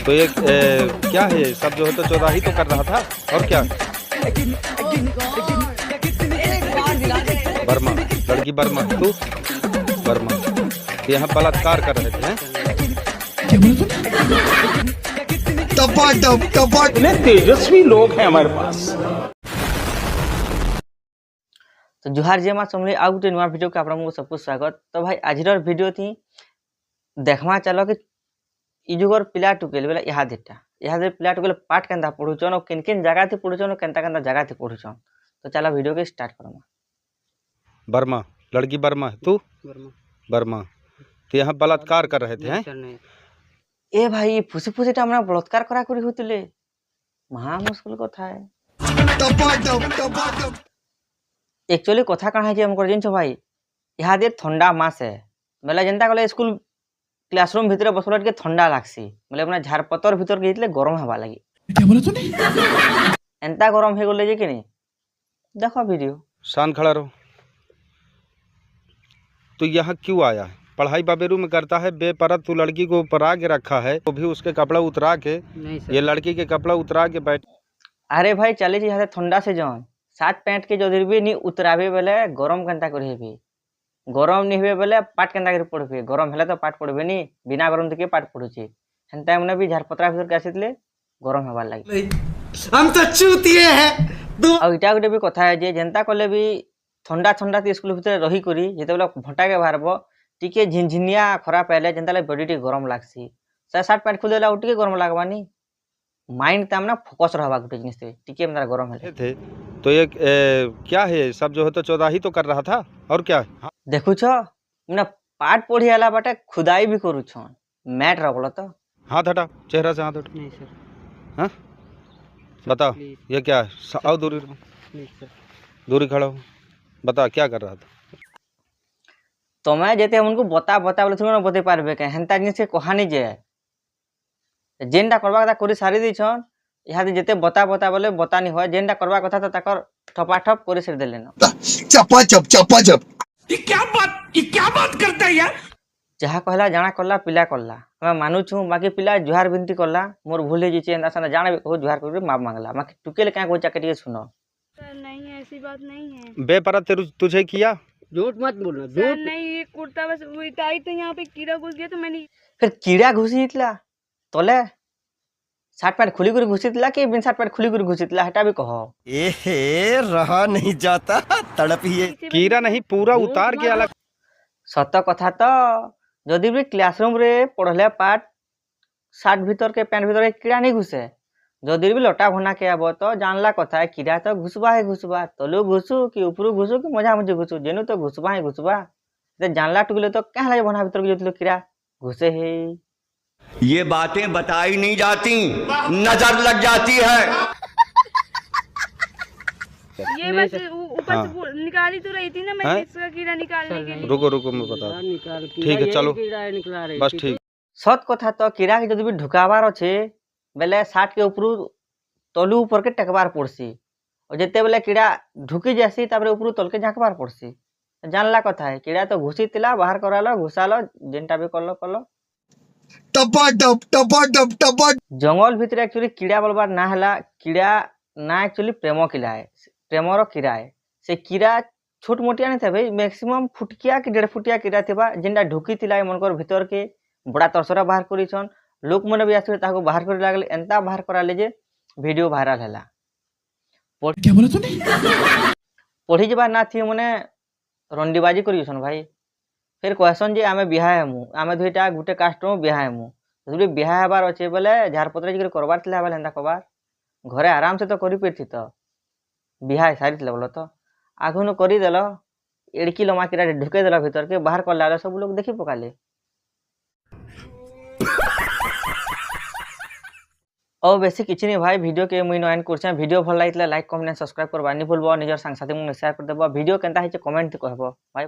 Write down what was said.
तो ये क्या है ये सब जो है, तो चौराही तो कर रहा था और क्या? बर्मा, लड़की बर्मा, तू बर्मा, यहाँ बलात्कार कर रहे थे हैं? इतने तेजस्वी लोग हैं हमारे पास। तो जुहार जे माँ समझे आउ गोटे नुआ वीडियो के आपको सबको स्वागत। तो भाई आज वीडियो थी देखमा चलो कि इ जुगर पिला टुकेल बेला इहादे पिला टुकेल पाठ केंता पढुचन और किन किन जगह थी पढुचन और केंता केंता जगह थी पढुचन। तो चलो वीडियो के स्टार्ट करमा। बर्मा, लड़की बर्मा, तू बर्मा, तो यहाँ बलात्कार कर रहे थे हैं? ए भाई फुसी फुसी टामना बलात्कार करा करी होतिले महा मुश्किल कथा है। एक्चुअली कथा कण है जे हमको जिन भाई इहादे ठंडा मास है बेला जनता कले स्कूल क्लासरूम भितर बसला के ठंडा लागसी मतलब अपना झारपतर भितर गइतले गरम हवा लागी। क्या बोले तूने? एंता गरम हे गले जे कि नहीं देखो वीडियो। शान खड़ा रहो। तो यहाँ क्यों आया है? पढ़ाई बाबेरू में करता है बेपरत, तू लड़की को ऊपर आके रखा है तो भी उसके कपड़ा उतरा के ये लड़की के कपड़ा उतरा के बैठ। अरे भाई चले जी ठंडा से जौन शर्ट पैंट के जो भी नहीं उतराबे बेले गरम केनता कर हेबे गरम नहीं हुए बेले पाठ केनता कर पढ़बे गरम हेले तो पाठ पढ़बे नहीं बिना गरम के पाठ पढ़ुची हेनता मने भी झारपत्रा भीतर के आसीतले गरम हवा लागी। हम तो चूतिए हैं। आ इटा गोटे भी कथा है जे जनता कले भी ठंडा ठंडा स्कूल भीतर रही करी जेते बेला भटा के बाहरबो टिके झिनझिनिया खरा पहले जनता ले बॉडी टी गरम लागसी शर्ट पैंट खुल देला उटिके गरम लागबानी माइंड तामना फोकस रहबा गुटे जिनिस पे टिके हमरा गरम हेले थे। तो ये क्या है ये सब जो है, तो चौराही तो कर रहा था और क्या? हाँ। देखु छ मने पाठ पढ़ी आला बाटे खुदाई भी करू छ मैट रगलो तो हाथ हटा, चेहरा से हाथ हटा। नहीं सर। हाँ बताओ ये क्या है? आओ दूरी रहो, दूरी खड़ा हो, बता क्या कर रहा था? तो मैं जेते उनको बता बोले थोड़ा ना बते पारबे के हेंता जिनिस के कहानी जे जेनटा करबा कथा करी सारी दी छन इहादे जेते बता बोले बता नहीं होय जेनटा करबा कथा तो ताकर ठपाठप करी सिर देले न चपा ये क्या बात करता है यार। जहा कहला जाना करला पिला करला मैं मानु छु बाकी पिला जुहार विनती करला मोर भूल हे जिचे एंदा सना जाने को जुहार कर माफ मांगला बाकी टुकेल क्या को चकटिए सुनो। सर नहीं ऐसी बात नहीं है। बेपरत तुझे किया? झूठ मत बोलना। सर नहीं ये कुर्ता बस उल्टा ही तो यहाँ पे कीड़ा घुस गया तो मैंने फिर कीड़ा घुसी इतला तोले शर्ट पैंट खुली कर घुसी इतला कि बिन शर्ट पैंट खुली कर घुसी इतला हटा भी कहो। ए रहा नहीं जाता तड़प ही है। कीड़ा नहीं पूरा उतार के अलग। सत कथा तो जदि भी क्लासरूम रे पढ़ले पाठ शर्ट भीतर के पैंट भीतर के कीड़ा नहीं घुसे जदि भी लटा भना के आबो तो जानला कथा है कीड़ा तो घुसबा तलु घुसू कि ऊपरू घुसू कि मजा मजे घुसू जेनु तो घुसबा ते जानला टुकले तो क्या लगे भना भीतर के जोतलो कीड़ा घुसे है। ये बातें बताई नहीं जाती, नजर लग जाती है। ये बस ऊपर से निकाली तो रही थी ना मैं इसका कीड़ा निकालने के लिए। रुको मैं बता। ठीक है चलो बस ठीक। सत कथा तो कीड़ा के जदि भी ढुकाबार अच्छे बेले शर्ट के ऊपर तलू ऊपर के टेकबार पड़सी और जिते बेले कीड़ा ढुकी जासी तापर ऊपर तल के झाँकबार पड़सी जानला कथा है कीड़ा तो घुसी तिला बाहर करालो घुसालो जेनटा भी करलो जंगल भीतर एक्चुअली कीड़ा बोलबार ना हला कीड़ा ना एक्चुअली प्रेम किला है प्रेमर कीड़ा है से कीड़ा छोट मोटिया नहीं था भाई मैक्सिमम फुटकिया कि 1.5 फुटिया कीड़ा थिबा जेनटा ढुकी तिला मनकर भीतर के बड़ा तरसरा बाहर करिछन लोक मन भी आसे ताको बाहर करे लागले एंता बाहर कराले जे वीडियो वायरल हला। क्या बोले तूने? पढ़ी जबा ना थी मने रंडीबाजी करिछन भाई फिर क्वेश्चन जे आमे बिहा हेमु आमे दुईटा गुटे कास्टम बिहा हेमु जदि बिहा हेबार अच्छे बोले झारपत्र जिकर करबार थिला बेले हेंता कबार घरे आराम से तो करि पेरथि तो बिहा सारी थिला बोलो तो आगुनो करि देलो एड़की लमा किरा ढुके देलो भीतर के बाहर कर लाले सब लोग देखि पकाले। और बेसी किछि नहीं भाई वीडियो के मुई नयन करछे वीडियो भल लागितले लाइक कमेंट सब्सक्राइब करबा नि भूलबो निजर संग साथी मुन शेयर कर देबो वीडियो केनता हिचे कमेंट कहबो भाई।